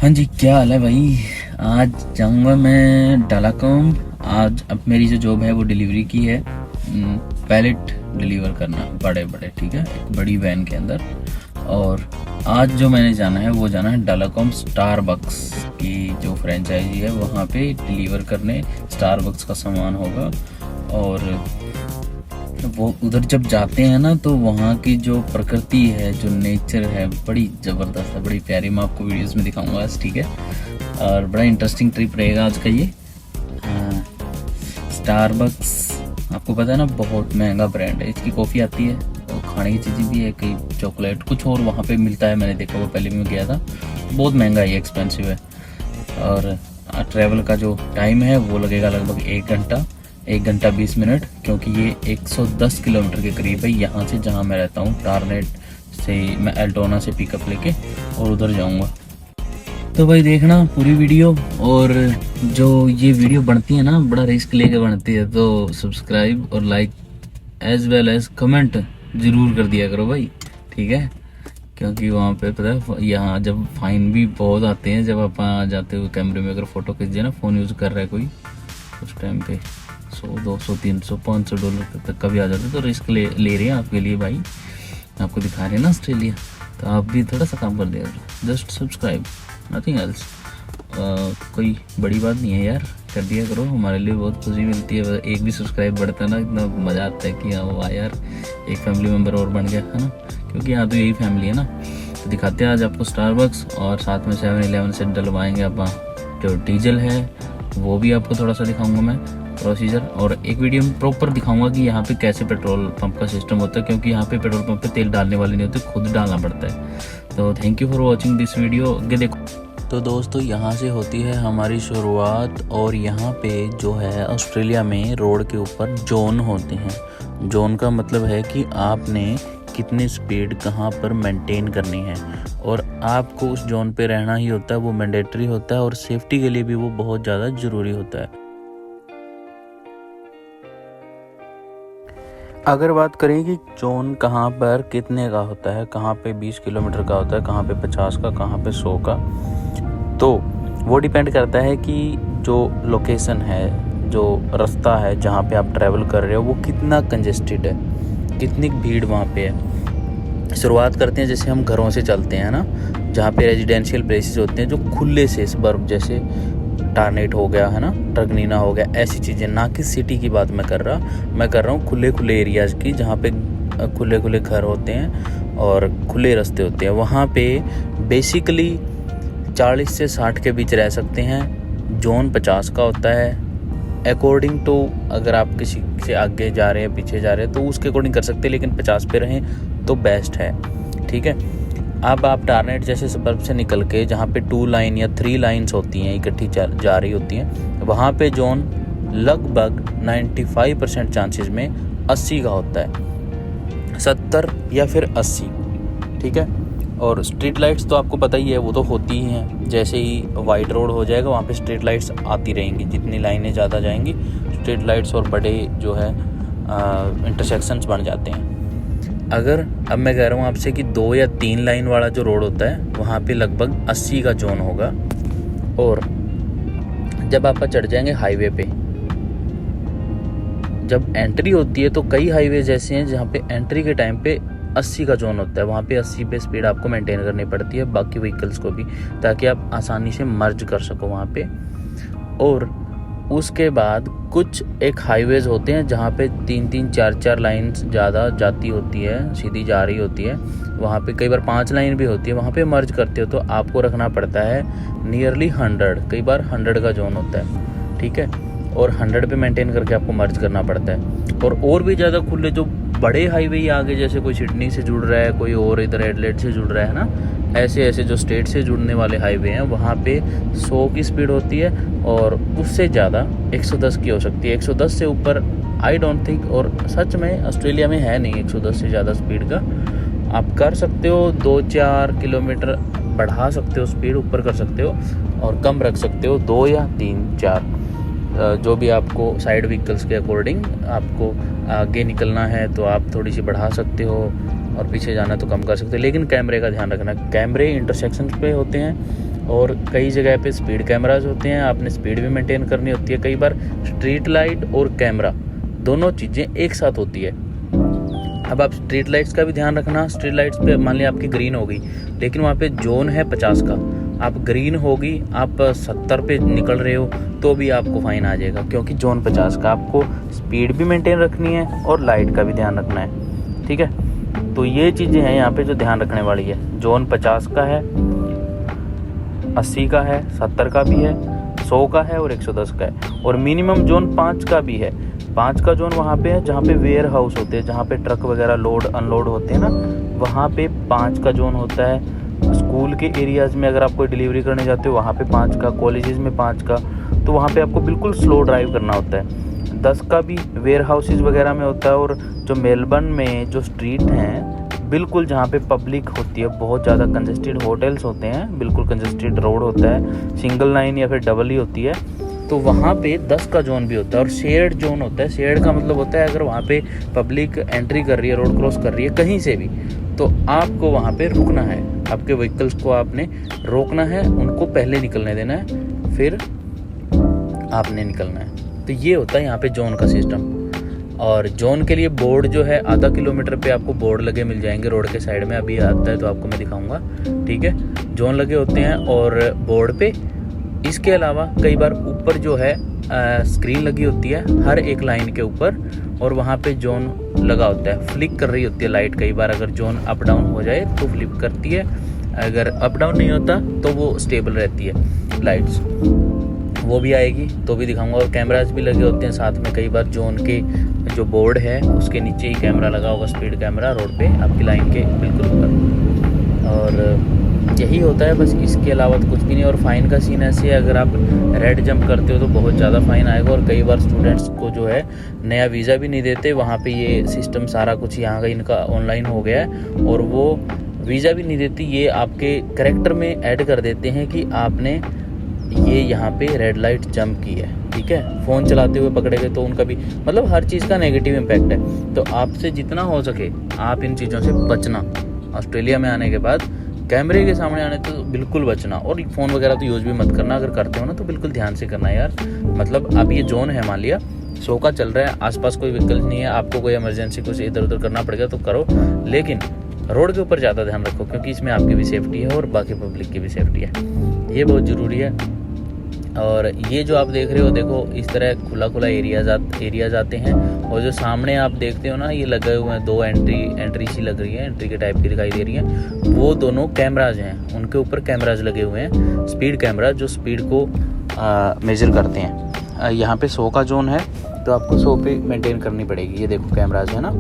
हाँ जी, क्या हाल है भाई। आज जाऊंगा मैं डालाकॉम। आज अब मेरी जो जॉब है वो डिलीवरी की है। पैलेट डिलीवर करना बड़े बड़े, ठीक है, एक बड़ी वैन के अंदर। और आज जो मैंने जाना है वो जाना है डालाकॉम स्टारबक्स की जो फ्रेंचाइजी है वहाँ पे डिलीवर करने स्टारबक्स का सामान होगा। और वो उधर जब जाते हैं ना तो वहाँ की जो प्रकृति है, जो नेचर है, बड़ी ज़बरदस्त है, बड़ी प्यारी। मैं आपको वीडियोस में दिखाऊंगा आज, ठीक है। और बड़ा इंटरेस्टिंग ट्रिप रहेगा आज का ये। स्टारबक्स आपको पता है ना, बहुत महंगा ब्रांड है। इसकी कॉफ़ी आती है और खाने की चीज़ें भी है, कई चॉकलेट कुछ और वहाँ पे मिलता है। मैंने देखा वो पहले भी मैं गया था। बहुत महंगा है, एक्सपेंसिव है। और ट्रैवल का जो टाइम है वो लगेगा लगभग 1 घंटा 20 मिनट, क्योंकि ये 110 किलोमीटर के करीब है यहाँ से, जहाँ मैं रहता हूँ। टारनेट से मैं एल्टोना से पिकअप लेके और उधर जाऊँगा। तो भाई देखना पूरी वीडियो। और जो ये वीडियो बनती है ना, बड़ा रिस्क लेके बनती है, तो सब्सक्राइब और like as well as comment ज़रूर कर दिया करो भाई, ठीक है। क्योंकि वहाँ पे पता है, यहाँ जब फाइन भी बहुत आते हैं जब आप जाते हुए कैमरे में अगर फ़ोटो खींच दिया ना, फ़ोन यूज़ कर रहा है कोई, उस टाइम पे 100, 200, 300, $500 तक का भी आ जाता है। तो रिस्क ले रहे हैं आपके लिए भाई, आपको दिखा रहे हैं ना ऑस्ट्रेलिया, तो आप भी थोड़ा सा काम कर दिया करो। Just subscribe, nothing else. कोई बड़ी बात नहीं है यार, कर दिया करो, हमारे लिए बहुत खुशी मिलती है। एक भी सब्सक्राइब बढ़ता है ना, इतना मज़ा आता है कि हाँ वाह यार, एक फैमिली मेम्बर और बन गया है ना। क्योंकि यहाँ तो यही फैमिली है ना। तो दिखाते हैं आज आपको स्टारबक्स, और साथ में 7-Eleven से डलवाएंगे आप जो डीजल है वो भी आपको थोड़ा सा दिखाऊंगा मैं प्रोसीजर। और एक वीडियो में प्रॉपर दिखाऊंगा कि यहाँ पे कैसे पेट्रोल पंप का सिस्टम होता है, क्योंकि यहाँ पे पेट्रोल पंप पे तेल डालने वाले नहीं होते, खुद डालना पड़ता है। तो thank you for watching this video. आगे देखो। तो दोस्तों यहाँ से होती है हमारी शुरुआत। और यहाँ पे जो है ऑस्ट्रेलिया में रोड के ऊपर जोन होते हैं। जोन का मतलब है कि आपने कितनी स्पीड कहाँ पर मेंटेन करनी है, और आपको उस जोन पे रहना ही होता है, वो मैंडेटरी होता है, और सेफ्टी के लिए भी वो बहुत ज़्यादा ज़रूरी होता है। अगर बात करें कि जोन कहाँ पर कितने का होता है, कहाँ पे 20 किलोमीटर का होता है, कहाँ पे 50 का, कहाँ पे 100 का, तो वो डिपेंड करता है कि जो लोकेशन है, जो रास्ता है जहाँ पे आप ट्रैवल कर रहे हो, वो कितना कंजेस्टेड है, कितनी भीड़ वहाँ पे है। शुरुआत करते हैं जैसे हम घरों से चलते हैं ना, जहाँ पे रेजिडेंशियल प्लेसेस होते हैं जो खुले से सबर्ब, जैसे टारनेट हो गया है ना, ट्रगनीना हो गया, ऐसी चीज़ें। ना कि सिटी की बात मैं कर रहा हूँ खुले खुले एरियाज़ की, जहाँ पे खुले खुले घर होते हैं और खुले रास्ते होते हैं। वहाँ पे बेसिकली 40 से 60 के बीच रह सकते हैं। जोन 50 का होता है अकॉर्डिंग टू, अगर आप किसी से आगे जा रहे हैं, पीछे जा रहे हैं, तो उसके अकॉर्डिंग कर सकते हैं, लेकिन 50 पे रहें तो बेस्ट है, ठीक है। अब आप टारनेट जैसे सबर्ब से निकल के, जहाँ पे 2 लाइन या 3 लाइन्स होती हैं इकट्ठी जा रही होती हैं, वहाँ पे जोन लगभग 95% चांसेस में 80 का होता है, 70 या फिर 80, ठीक है। और स्ट्रीट लाइट्स तो आपको पता ही है, वो तो होती ही हैं। जैसे ही वाइड रोड हो जाएगा वहाँ पे स्ट्रीट लाइट्स आती रहेंगी, जितनी लाइनें ज़्यादा जाएंगी स्ट्रीट लाइट्स और बड़े जो है इंटरसेक्शंस बन जाते हैं। अगर अब मैं कह रहा हूँ आपसे कि 2 या 3 लाइन वाला जो रोड होता है वहाँ पे लगभग 80 का जोन होगा। और जब आप चढ़ जाएंगे हाईवे पे, जब एंट्री होती है, तो कई हाईवे ऐसे हैं जहाँ पे एंट्री के टाइम पे 80 का जोन होता है। वहाँ पे 80 पे स्पीड आपको मेंटेन करनी पड़ती है, बाकी व्हीकल्स को भी, ताकि आप आसानी से मर्ज कर सको वहाँ पे। और उसके बाद कुछ एक हाईवेज होते हैं जहाँ पे 3-3, 4-4 लाइन्स ज़्यादा जाती होती है, सीधी जा रही होती है। वहाँ पे कई बार 5 लाइन भी होती है, वहाँ पे मर्ज करते हो तो आपको रखना पड़ता है नियरली 100, कई बार 100 का जोन होता है, ठीक है। और 100 पे मेंटेन करके आपको मर्ज करना पड़ता है। और भी ज़्यादा खुले जो बड़े हाईवे आगे, जैसे कोई सिडनी से जुड़ रहा है, कोई और इधर एडलेड से जुड़ रहा है ना, ऐसे जो स्टेट से जुड़ने वाले हाईवे हैं, वहाँ पे 100 की स्पीड होती है, और उससे ज़्यादा 110 की हो सकती है। 110 से ऊपर आई डोंट थिंक, और सच में ऑस्ट्रेलिया में है नहीं 110 से ज़्यादा स्पीड का। आप कर सकते हो 2-4 किलोमीटर बढ़ा सकते हो स्पीड, ऊपर कर सकते हो, और कम रख सकते हो 2 या 3-4, जो भी आपको साइड व्हीकल्स के अकॉर्डिंग। आपको आगे निकलना है तो आप थोड़ी सी बढ़ा सकते हो, और पीछे जाना तो कम कर सकते हो। लेकिन कैमरे का ध्यान रखना, कैमरे इंटरसेक्शन पे होते हैं और कई जगह पे स्पीड कैमराज होते हैं, आपने स्पीड भी मेंटेन करनी होती है। कई बार स्ट्रीट लाइट और कैमरा दोनों चीज़ें एक साथ होती है। अब आप स्ट्रीट लाइट्स का भी ध्यान रखना। स्ट्रीट लाइट्स पे मान लिया आपकी ग्रीन हो गई, लेकिन वहाँ पे जोन है 50 का, आप ग्रीन होगी, आप 70 पे निकल रहे हो तो भी आपको फाइन आ जाएगा, क्योंकि जोन 50 का। आपको स्पीड भी मेंटेन रखनी है और लाइट का भी ध्यान रखना है, ठीक है। तो ये चीज़ें हैं यहाँ पे जो ध्यान रखने वाली है। जोन 50 का है, 80 का है, 70 का भी है, 100 का है और 110 का है, और मिनिमम जोन 5 का भी है। 5 का जोन वहाँ पे है जहाँ पे वेयर हाउस होते हैं, जहाँ पे ट्रक वगैरह लोड अनलोड होते हैं ना, वहाँ पे 5 का जोन होता है। स्कूल के एरियाज़ में अगर आप कोई डिलीवरी करने जाते हो वहाँ पे 5 का, कॉलेजेस में 5 का, तो वहाँ पे आपको बिल्कुल स्लो ड्राइव करना होता है। 10 का भी वेयर हाउसेज वगैरह में होता है। और जो मेलबर्न में जो स्ट्रीट हैं बिल्कुल जहाँ पे पब्लिक होती है, बहुत ज़्यादा कंजेस्टेड होटल्स होते हैं, बिल्कुल कंजेस्टेड रोड होता है, सिंगल लाइन या फिर डबल ही होती है, तो वहाँ पे 10 का जोन भी होता है। और शेयर्ड जोन होता है। शेयर्ड का मतलब होता है अगर वहाँ पे पब्लिक एंट्री कर रही है, रोड क्रॉस कर रही है कहीं से भी, तो आपको वहाँ पे रुकना है, आपके व्हीकल्स को आपने रोकना है, उनको पहले निकलने देना है, फिर आपने निकलना है। तो ये होता है यहाँ पे जोन का सिस्टम। और जोन के लिए बोर्ड जो है आधा किलोमीटर पे आपको बोर्ड लगे मिल जाएंगे रोड के साइड में, अभी आता है तो आपको मैं दिखाऊंगा, ठीक है। जोन लगे होते हैं और बोर्ड पे। इसके अलावा कई बार ऊपर जो है स्क्रीन लगी होती है हर एक लाइन के ऊपर, और वहाँ पे जोन लगा होता है, फ्लिक कर रही होती है लाइट। कई बार अगर जोन अप डाउन हो जाए तो फ्लिप करती है, अगर अप डाउन नहीं होता तो वो स्टेबल रहती है लाइट्स, वो भी आएगी तो भी दिखाऊंगा। और कैमराज भी लगे होते हैं साथ में। कई बार जोन के जो बोर्ड है उसके नीचे ही कैमरा लगा होगा, स्पीड कैमरा रोड पे आपकी लाइन के बिल्कुल ऊपर। और यही होता है बस, इसके अलावा तो कुछ भी नहीं। और फ़ाइन का सीन ऐसे है, अगर आप रेड जंप करते हो तो बहुत ज़्यादा फ़ाइन आएगा। और कई बार स्टूडेंट्स को जो है नया वीज़ा भी नहीं देते, वहाँ पे ये सिस्टम सारा कुछ यहाँ का इनका ऑनलाइन हो गया है, और वो वीज़ा भी नहीं देती, ये आपके करैक्टर में ऐड कर देते हैं कि आपने ये यहाँ पे रेड लाइट जंप की है, ठीक है। फ़ोन चलाते हुए पकड़े गए तो उनका भी मतलब हर चीज़ का नेगेटिव इम्पैक्ट है। तो आपसे जितना हो सके आप इन चीज़ों से बचना। ऑस्ट्रेलिया में आने के बाद कैमरे के सामने आने तो बिल्कुल बचना, और फ़ोन वगैरह तो यूज़ भी मत करना। अगर करते हो ना तो बिल्कुल ध्यान से करना यार। मतलब अब ये जोन है, मान लिया 100 का चल रहा है, आसपास कोई व्हीकल्स नहीं है, आपको कोई इमरजेंसी कुछ इधर उधर करना पड़ेगा तो करो, लेकिन रोड के ऊपर ज़्यादा ध्यान रखो, क्योंकि इसमें आपकी भी सेफ्टी है और बाकी पब्लिक की भी सेफ्टी है, ये बहुत ज़रूरी है। और ये जो आप देख रहे हो, देखो इस तरह खुला खुला एरियाज आते हैं, और जो सामने आप देखते हो ना ये लगे हुए हैं 2 एंट्री सी लग रही है, एंट्री के टाइप की दिखाई दे रही है, वो दोनों कैमराज हैं, उनके ऊपर कैमराज लगे हुए हैं, स्पीड कैमरा जो स्पीड को मेज़र करते हैं। यहाँ पे 100 का जोन है तो आपको 100 पे मेंटेन करनी पड़ेगी। ये देखो कैमराज है ना,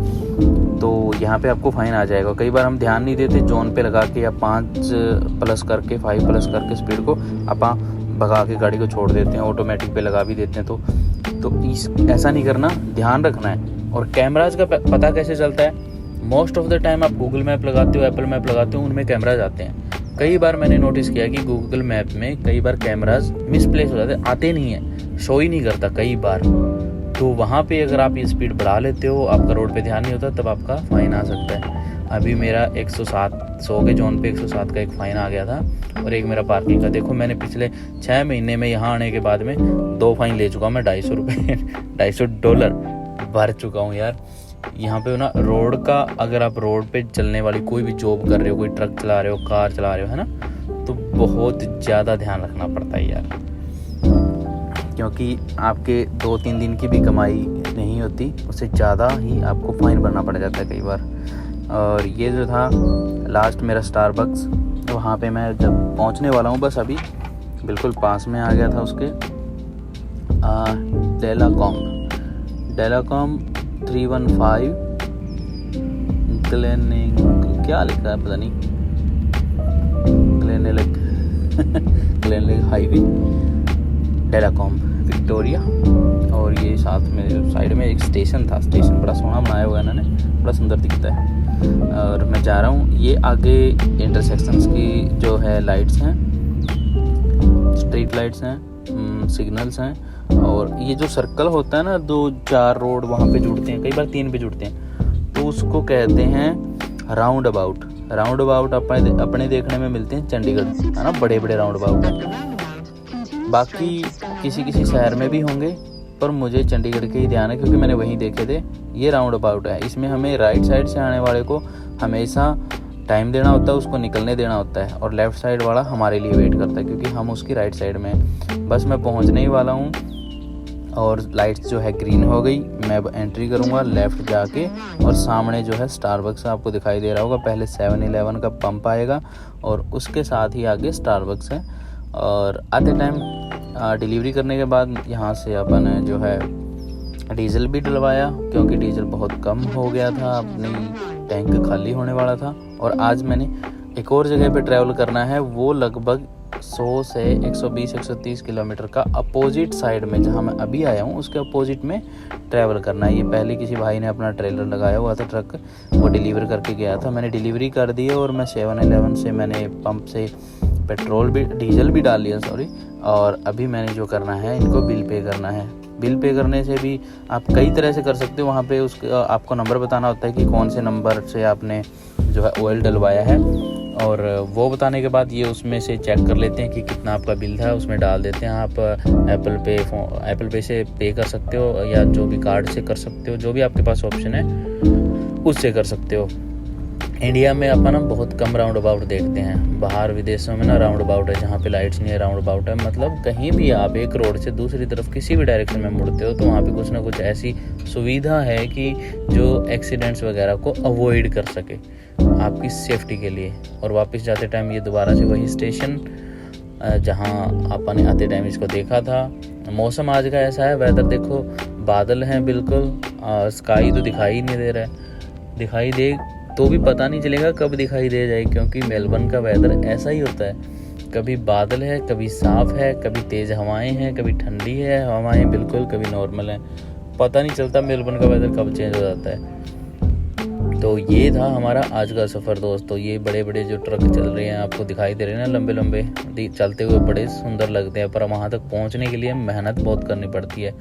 तो यहाँ पे आपको फ़ाइन आ जाएगा। कई बार हम ध्यान नहीं देते, जोन पे लगा के या 5+ करके 5+ करके स्पीड को आप भगा के गाड़ी को छोड़ देते हैं, ऑटोमेटिक पे लगा भी देते हैं। तो ऐसा नहीं करना, ध्यान रखना है। और कैमराज का पता कैसे चलता है? मोस्ट ऑफ द टाइम आप गूगल मैप लगाते हो, एप्पल मैप लगाते हो, उनमें कैमराज आते हैं। कई बार मैंने नोटिस किया कि गूगल मैप में कई बार कैमराज मिसप्लेस हो जाते, आते नहीं है, शो ही नहीं करता कई बार। तो वहाँ पे अगर आप ये स्पीड बढ़ा लेते हो, आपका रोड पे ध्यान नहीं होता, तब आपका फ़ाइन आ सकता है। अभी मेरा 100 के जोन पे 107 का एक फ़ाइन आ गया था, और एक मेरा पार्किंग का। देखो मैंने पिछले 6 महीने में यहाँ आने के बाद में 2 फ़ाइन ले चुका हूँ मैं, $250 भर चुका हूँ यार। यहाँ पे ना रोड का, अगर आप रोड पे चलने वाली कोई भी जॉब कर रहे हो, कोई ट्रक चला रहे हो, कार चला रहे हो, है ना, तो बहुत ज़्यादा ध्यान रखना पड़ता है यार, क्योंकि आपके 2-3 दिन की भी कमाई नहीं होती, उससे ज़्यादा ही आपको फ़ाइन भरना पड़ जाता है कई बार। और ये जो था लास्ट मेरा स्टारबक्स, वहाँ पे मैं जब पहुँचने वाला हूँ, बस अभी बिल्कुल पास में आ गया था उसके, डेलाकॉम 315 ग्लेनिंग, क्या लिखा है पता नहीं, ग्लेनलेक हाईवे, डेलाकॉम विक्टोरिया। और ये साथ में साइड में एक स्टेशन था, स्टेशन बड़ा सोहना बनाया हुआ है इन्होंने, बड़ा सुंदर दिखता है। और मैं जा रहा हूँ, ये आगे इंटरसेक्शंस की जो है लाइट्स हैं, स्ट्रीट लाइट्स हैं, सिग्नल्स हैं, और ये जो सर्कल होता है ना, 2-4 रोड वहाँ पे जुड़ते हैं, कई बार 3 पे जुड़ते हैं, तो उसको कहते हैं राउंड अबाउट। राउंड अबाउट अपने देखने में मिलते हैं चंडीगढ़, है ना, बड़े बड़े राउंड अबाउट हैं। बाकी किसी किसी शहर में भी होंगे, पर मुझे चंडीगढ़ के ही ध्यान है क्योंकि मैंने वहीं देखे थे। ये राउंड अबाउट है, इसमें हमें राइट साइड से आने वाले को हमेशा टाइम देना होता है, उसको निकलने देना होता है, और लेफ़्ट साइड वाला हमारे लिए वेट करता है क्योंकि हम उसकी राइट साइड में हैं। बस मैं पहुंचने ही वाला हूँ और लाइट्स जो है ग्रीन हो गई। मैं अब एंट्री करूँगा लेफ़्ट जाके, और सामने जो है स्टारबक्स आपको दिखाई दे रहा होगा। पहले 7-Eleven का पंप आएगा और उसके साथ ही आगे स्टारबक्स है। और आते टाइम डिलीवरी करने के बाद यहाँ से अपन ने जो है डीजल भी डलवाया क्योंकि डीजल बहुत कम हो गया था, अपनी टैंक खाली होने वाला था। और आज मैंने एक और जगह पे ट्रैवल करना है, वो लगभग 100 से 120-130 किलोमीटर का अपोजिट साइड में, जहाँ मैं अभी आया हूँ उसके अपोजिट में ट्रैवल करना है। ये पहले किसी भाई ने अपना ट्रेलर लगाया हुआ था, ट्रक, वो डिलीवर करके गया था। मैंने डिलीवरी कर दी है और मैं 7-Eleven से मैंने पंप से डीजल भी डाल लिया, सॉरी। और अभी मैंने जो करना है, इनको बिल पे करना है। बिल पे करने से भी आप कई तरह से कर सकते हो। वहाँ पे आपको नंबर बताना होता है कि कौन से नंबर से आपने जो है ऑयल डलवाया है, और वो बताने के बाद ये उसमें से चेक कर लेते हैं कि कितना आपका बिल था, उसमें डाल देते हैं। आप एप्पल पे से पे कर सकते हो या जो भी कार्ड से कर सकते हो, जो भी आपके पास ऑप्शन है उससे कर सकते हो। इंडिया में अपन ना बहुत कम राउंड अबाउट देखते हैं, बाहर विदेशों में ना राउंड अबाउट है, जहाँ पे लाइट्स नहीं है राउंड अबाउट है। मतलब कहीं भी आप एक रोड से दूसरी तरफ किसी भी डायरेक्शन में मुड़ते हो तो वहाँ पे कुछ ना कुछ ऐसी सुविधा है कि जो एक्सीडेंट्स वगैरह को अवॉइड कर सके आपकी सेफ्टी के लिए। और वापस जाते टाइम ये दोबारा से वही स्टेशन जहाँ अपन आते टाइम इसको देखा था। मौसम आज का ऐसा है, वेदर देखो, बादल हैं बिल्कुल, स्काई तो दिखाई नहीं दे रहा है। दिखाई दे तो भी पता नहीं चलेगा कब दिखाई दे जाए, क्योंकि मेलबर्न का वेदर ऐसा ही होता है, कभी बादल है, कभी साफ है, कभी तेज़ हवाएं हैं, कभी ठंडी है हवाएं बिल्कुल, कभी नॉर्मल है। पता नहीं चलता मेलबर्न का वेदर कब चेंज हो जाता है। तो ये था हमारा आज का सफ़र दोस्तों। ये बड़े बड़े जो ट्रक चल रहे हैं आपको दिखाई दे रहे हैं ना, लंबे लंबे चलते हुए बड़े सुंदर लगते हैं, पर वहाँ तक पहुँचने के लिए मेहनत बहुत करनी पड़ती है।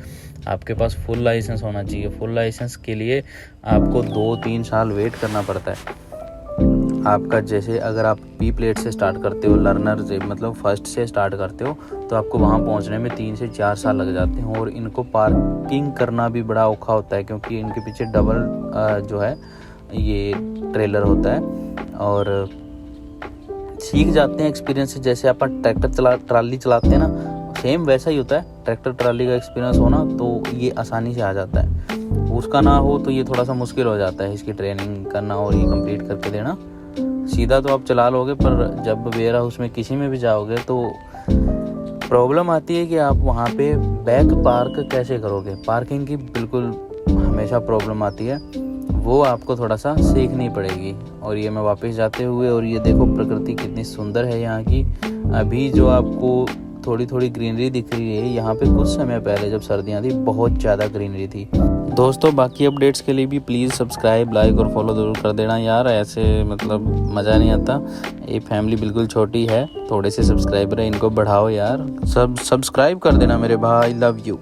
आपके पास फुल लाइसेंस होना चाहिए। फुल लाइसेंस के लिए आपको 2-3 साल वेट करना पड़ता है। आपका जैसे अगर आप पी प्लेट से स्टार्ट करते हो, लर्नर से मतलब फर्स्ट से स्टार्ट करते हो, तो आपको वहाँ पहुँचने में 3 से 4 साल लग जाते हैं। और इनको पार्किंग करना भी बड़ा औखा होता है क्योंकि इनके पीछे डबल जो है ये ट्रेलर होता है। और सीख जाते हैं एक्सपीरियंस से, जैसे अपन ट्रैक्टर ट्राली चलाते हैं ना, सेम वैसा ही होता है। ट्रैक्टर ट्राली का एक्सपीरियंस होना तो ये आसानी से आ जाता है, उसका ना हो तो ये थोड़ा सा मुश्किल हो जाता है इसकी ट्रेनिंग करना और ये कंप्लीट करके देना। सीधा तो आप चला लोगे, पर जब वेयर हाउस में किसी में भी जाओगे तो प्रॉब्लम आती है कि आप वहाँ पे बैक पार्क कैसे करोगे। पार्किंग की बिल्कुल हमेशा प्रॉब्लम आती है, वो आपको थोड़ा सा सीखनी पड़ेगी। और ये मैं वापस जाते हुए, और ये देखो प्रकृति कितनी सुंदर है यहाँ की। अभी जो आपको थोड़ी थोड़ी ग्रीनरी दिख रही है, यहाँ पे कुछ समय पहले जब सर्दियाँ थी बहुत ज़्यादा ग्रीनरी थी दोस्तों। बाकी अपडेट्स के लिए भी प्लीज़ सब्सक्राइब, लाइक और फॉलो ज़रूर कर देना यार, ऐसे मतलब मज़ा नहीं आता। ये फैमिली बिल्कुल छोटी है, थोड़े से सब्सक्राइबर है, इनको बढ़ाओ यार, सब सब्सक्राइब कर देना मेरे भाई, लव यू।